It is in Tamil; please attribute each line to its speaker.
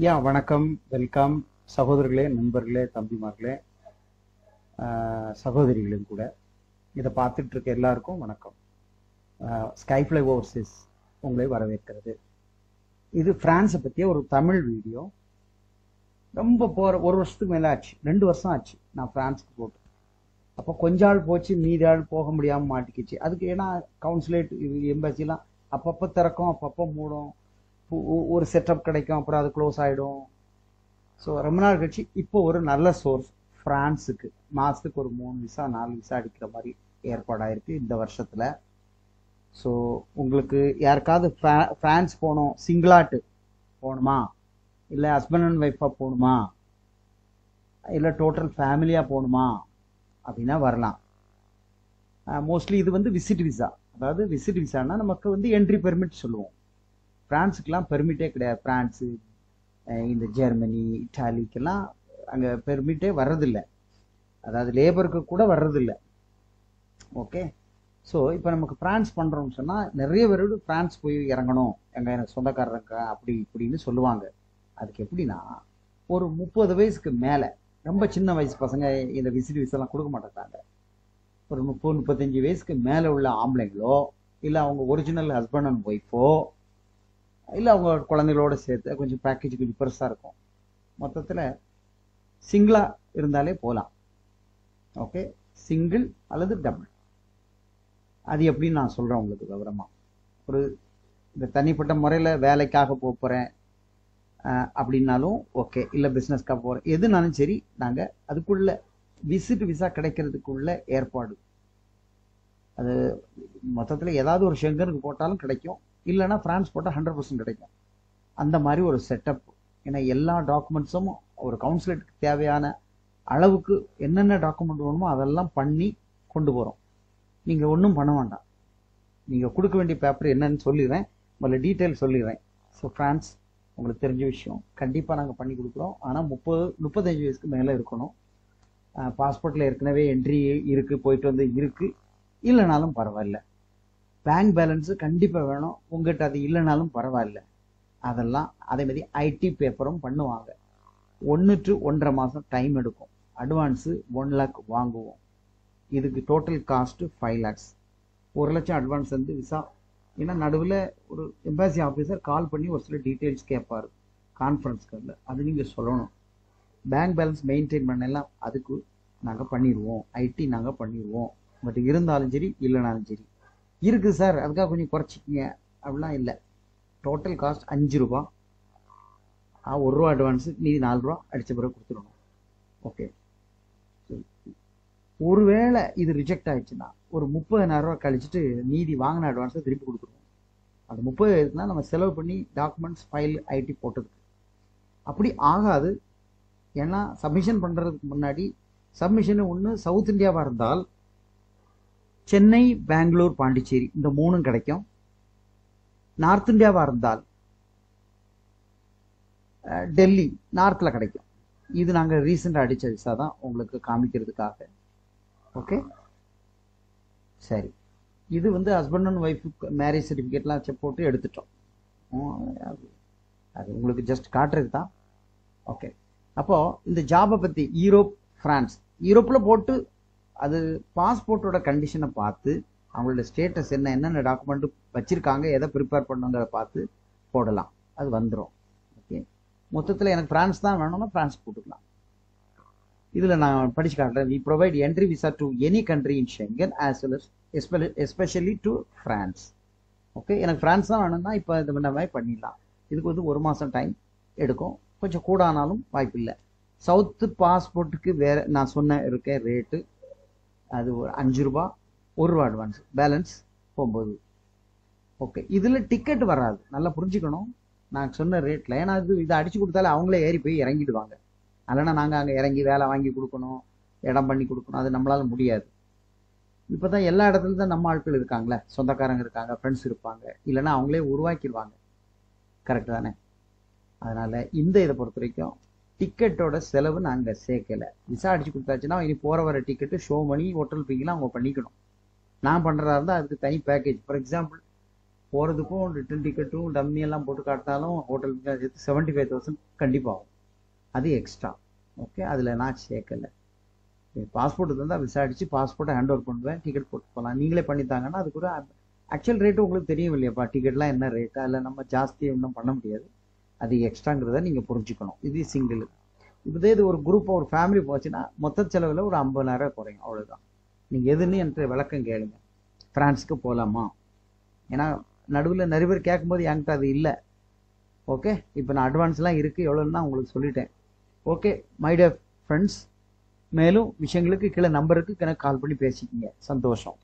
Speaker 1: வணக்கம், வெல்கம் சகோதரர்களே, நண்பர்களே, தம்பிமார்களே, சகோதரிகளும் கூட. இதை பார்த்துட்டு இருக்க எல்லாருக்கும் வணக்கம். ஸ்கைஃப்ளை ஓவர்சீஸ் உங்களை வரவேற்கிறது. இது பிரான்ஸை பற்றிய ஒரு தமிழ் வீடியோ. ரொம்ப ஒரு வருஷத்துக்கு மேலே ஆச்சு, 2 வருஷம் ஆச்சு நான் பிரான்ஸுக்கு போட்டு. அப்போ கொஞ்ச ஆள் போச்சு, மீதி ஆள் போக முடியாமல் மாட்டிக்கிச்சு. அதுக்கு ஏன்னா கவுன்சிலேட் எம்பசிலாம் அப்பப்போ திறக்கும், அப்பப்போ மூடும், ஒரு செட்டப் கிடைக்கும், அப்புறம் அது க்ளோஸ் ஆகிடும். ஸோ ரொம்ப நாள் கழிச்சு இப்போ ஒரு நல்ல சோர்ஸ் ஃப்ரான்ஸுக்கு மாதத்துக்கு ஒரு 3 விசா 4 விசா அடிக்கிற மாதிரி ஏற்பாடாயிருக்கு இந்த வருஷத்தில். ஸோ உங்களுக்கு யாருக்காவது ஃப்ரான்ஸ் போகணும், சிங்கிளாட்டு போகணுமா, இல்லை ஹஸ்பண்ட் அண்ட் ஒய்ஃபாக போகணுமா, இல்லை டோட்டல் ஃபேமிலியாக போகணுமா அப்படின்னா வரலாம். மோஸ்ட்லி இது வந்து விசிட் விசா. அதாவது விசிட் விசான்னா நமக்கு வந்து என்ட்ரி பெர்மிட் சொல்லுவோம். பிரான்ஸுக்கெல்லாம் பெர்மிட்டே கிடையாது. பிரான்ஸு, இந்த ஜெர்மனி, இட்டாலிக்கெல்லாம் அங்கே பெர்மிட்டே வர்றதில்லை. அதாவது லேபருக்கு கூட வர்றதில்லை. ஓகே. ஸோ இப்போ நமக்கு பிரான்ஸ் பண்ணுறோம்னு சொன்னால் நிறைய பேரோடு பிரான்ஸ் போய் இறங்கணும், எனக்கு சொந்தக்காரங்க அப்படி இப்படின்னு சொல்லுவாங்க. அதுக்கு எப்படின்னா ஒரு 30 வயசுக்கு மேலே, ரொம்ப சின்ன வயசு பசங்க இந்த விசிட் விசாலாம் கொடுக்க மாட்டேங்கிறாங்க. ஒரு 30-35 வயசுக்கு மேலே உள்ள ஆம்பளைங்களோ, இல்லை அவங்க ஒரிஜினல் ஹஸ்பண்ட் அண்ட் ஒய்ஃபோ, இல்லை அவங்க குழந்தைகளோட சேர்த்து கொஞ்சம் பேக்கேஜ் கொஞ்சம் பெருசாக இருக்கும். மொத்தத்தில் சிங்கிளாக இருந்தாலே போகலாம். ஓகே, சிங்கிள் அல்லது டபுள். அது எப்படின்னு நான் சொல்கிறேன் உங்களுக்கு விவரமாக. ஒரு இந்த தனிப்பட்ட முறையில் வேலைக்காக போகிறேன் அப்படின்னாலும் ஓகே, இல்லை பிஸ்னஸ்க்காக போகிறேன், எதுனாலும் சரி, நாங்கள் அதுக்குள்ள விசிட் விசா கிடைக்கிறதுக்குள்ள ஏற்பாடு. அது மொத்தத்தில் ஏதாவது ஒரு ஷெங்கனுக்கு போட்டாலும் கிடைக்கும், இல்லைன்னா ஃப்ரான்ஸ் போட்டால் 100% கிடைக்கும். அந்த மாதிரி ஒரு செட்டப். ஏன்னா எல்லா டாக்குமெண்ட்ஸும் ஒரு கவுன்சிலேட்டுக்கு தேவையான அளவுக்கு என்னென்ன டாக்குமெண்ட் வேணுமோ அதெல்லாம் பண்ணி கொண்டு போகிறோம். நீங்கள் ஒன்றும் பண்ண வேண்டாம். நீங்கள் கொடுக்க வேண்டிய பேப்பர் என்னன்னு சொல்லிடுறேன், முதல்ல டீட்டெயில் சொல்லிடுறேன். ஸோ ஃப்ரான்ஸ் உங்களுக்கு தெரிஞ்ச விஷயம், கண்டிப்பாக நாங்கள் பண்ணி கொடுக்குறோம். ஆனால் 35 வயசுக்கு மேலே இருக்கணும். பாஸ்போர்ட்டில் ஏற்கனவே என்ட்ரி இருக்குது, போயிட்டு வந்து இருக்குது, இல்லைனாலும் பரவாயில்ல. பேங்க் பேலன்ஸு கண்டிப்பாக வேணும், உங்கள்கிட்ட அது இல்லைனாலும் பரவாயில்ல. அதெல்லாம் அதே மாதிரி ஐடி பேப்பரும் பண்ணுவாங்க. 1 to 1.5 மாதம் டைம் எடுக்கும். அட்வான்ஸு 1 lakh வாங்குவோம். இதுக்கு டோட்டல் காஸ்ட்டு 5 lakhs. 1 லட்சம் அட்வான்ஸ் வந்து விசா. ஏன்னா நடுவில் ஒரு எம்பசி ஆஃபீஸர் கால் பண்ணி ஒரு சில டீட்டெயில்ஸ் கேட்பார் கான்ஃபரன்ஸ் காலில், அது நீங்கள் சொல்லணும். பேங்க் பேலன்ஸ் மெயின்டைன் பண்ணலாம், அதுக்கு நாங்கள் பண்ணிடுவோம். ஐடி நாங்கள் பண்ணிடுவோம். பட் இருந்தாலும் சரி, இல்லைனாலும் சரி. இருக்குது சார், அதுக்காக கொஞ்சம் குறைச்சிக்கிங்க அப்படிலாம் இல்லை. டோட்டல் காஸ்ட் 5 ரூபா. 1 ரூபா அட்வான்ஸு, மீதி 4 ரூபா அடித்த பிறகு கொடுத்துடணும். ஓகே. ஒருவேளை இது ரிஜெக்ட் ஆயிடுச்சுன்னா ஒரு 30,000 ரூபா கழிச்சுட்டு மீதி வாங்கின அட்வான்ஸை திருப்பி கொடுத்துருவோம். அந்த 30,000 நம்ம செலவு பண்ணி டாக்குமெண்ட்ஸ், ஃபைல், ஐடி போட்டதுக்கு. அப்படி ஆகாது. ஏன்னா சப்மிஷன் பண்ணுறதுக்கு முன்னாடி சப்மிஷன் ஒன்று சவுத் இந்தியாவாக இருந்தால் சென்னை, பெங்களூர், பாண்டிச்சேரி இந்த 3 கிடைக்கும். நார்த் இந்தியாவாக இருந்தால் டெல்லி, நார்த்தில் கிடைக்கும். இது நாங்கள் ரீசெண்டாக அடித்த விசா தான், உங்களுக்கு காமிக்கிறதுக்காக. ஓகே, சரி. இது வந்து ஹஸ்பண்ட் அண்ட் ஒய்ஃபுக்கு மேரேஜ் சர்டிஃபிகேட்லாம் போட்டு எடுத்துட்டோம். அது உங்களுக்கு ஜஸ்ட் காட்டுறது தான். ஓகே. அப்போது இந்த ஜாபை பற்றி யூரோப், ஃப்ரான்ஸ், யூரோப்பில் போட்டு அது பாஸ்போர்ட்டோட கண்டிஷனை பார்த்து, அவங்களோட ஸ்டேட்டஸ் என்னென்ன டாக்குமெண்ட் வச்சுருக்காங்க, எதை ப்ரிப்பேர் பண்ணுங்கிறத பார்த்து போடலாம். அது வந்துடும். ஓகே. மொத்தத்தில் எனக்கு ஃப்ரான்ஸ் தான் வேணும்னா ஃப்ரான்ஸ் போட்டுக்கலாம். இதில் நான் படிச்சு காட்டுறேன். We provide entry visa to any country in Schengen as well as especially to France. Okay. எனக்கு ஃப்ரான்ஸ் தான் வேணும்னா இப்போ இந்த மாதிரி பண்ணிடலாம். இதுக்கு வந்து 1 மாதம் டைம் எடுக்கும், கொஞ்சம் கூட ஆனாலும் வாய்ப்பு இல்லை. சவுத்து பாஸ்போர்ட்டுக்கு வேறு நான் சொன்ன இருக்க ரேட்டு அது 5 ரூபா, 1 ரூபா அட்வான்ஸ், பேலன்ஸ் 9. ஓகே. இதில் டிக்கெட் வராது, நல்லா புரிஞ்சுக்கணும். நான் சொன்ன ரேட்டில், ஏன்னா இதை அடித்து கொடுத்தாலே அவங்களே ஏறி போய் இறங்கிடுவாங்க. இல்லைன்னா நாங்கள் அங்கே இறங்கி வேலை வாங்கி கொடுக்கணும், இடம் பண்ணி கொடுக்கணும், அது நம்மளால் முடியாது. இப்போ தான் எல்லா இடத்துலையும் தான் நம்ம ஆட்கள் இருக்காங்களே, சொந்தக்காரங்க இருக்காங்க, ஃப்ரெண்ட்ஸ் இருப்பாங்க, இல்லைன்னா அவங்களே உருவாக்கிடுவாங்க. கரெக்டு தானே? அதனால் இந்த இதை பொறுத்த வரைக்கும் டிக்கெட்டோட செலவு நாங்கள் சேர்க்கலை. விசா அடிச்சு கொடுத்தாச்சுன்னா இனி போகிற வர டிக்கெட்டு, ஷோ மணி, ஹோட்டல் ஃபீலாம் அவங்க பண்ணிக்கணும். நான் பண்ணுறதா இருந்தால் அதுக்கு தனி பேக்கேஜ். ஃபார் எக்ஸாம்பிள் போகிறதுக்கும் ரிட்டன் டிக்கெட்டும் டம்மி எல்லாம் போட்டு காட்டினாலும் ஹோட்டலுக்கு சேர்த்து 75,000 கண்டிப்பாக ஆகும். அது எக்ஸ்ட்ரா. ஓகே, அதில் நான் சேர்க்கலை. பாஸ்போர்ட் இருந்தால் விசாரிச்சு பாஸ்போர்ட்டை ஹேண்ட் ஓவர் பண்ணுவேன், டிக்கெட் போட்டு போகலாம். நீங்களே பண்ணித்தாங்கன்னா அதுக்கு ஒரு ஆக்சுவல் ரேட்டு உங்களுக்கு தெரியும் இல்லையாப்பா, டிக்கெட்லாம் என்ன ரேட்டா, இல்லை நம்ம ஜாஸ்தி ஒன்றும் பண்ண முடியாது, அது எக்ஸ்ட்ராங்கிறத நீங்கள் புரிஞ்சுக்கணும். இது சிங்கிள். இப்போதே இது ஒரு குரூப் ஒரு ஃபேமிலி போச்சுன்னா மொத்த செலவில் ஒரு 50,000 குறையும், அவ்வளோதான். நீங்கள் எதுன்னு என்கிட்ட விளக்கம் கேளுங்க. ஃப்ரான்ஸுக்கு போகலாமா? ஏன்னா நடுவில் நிறைய பேர் கேட்கும்போது என்கிட்ட அது இல்லை. ஓகே, இப்போ நான் அட்வான்ஸ்லாம் இருக்குது எவ்வளோன்னா உங்களுக்கு சொல்லிட்டேன். ஓகே மை டியர் ஃப்ரெண்ட்ஸ், மேலும் விஷயங்களுக்கு கீழே நம்பருக்கு எனக்கு கால் பண்ணி பேசிக்கிங்க. சந்தோஷம்.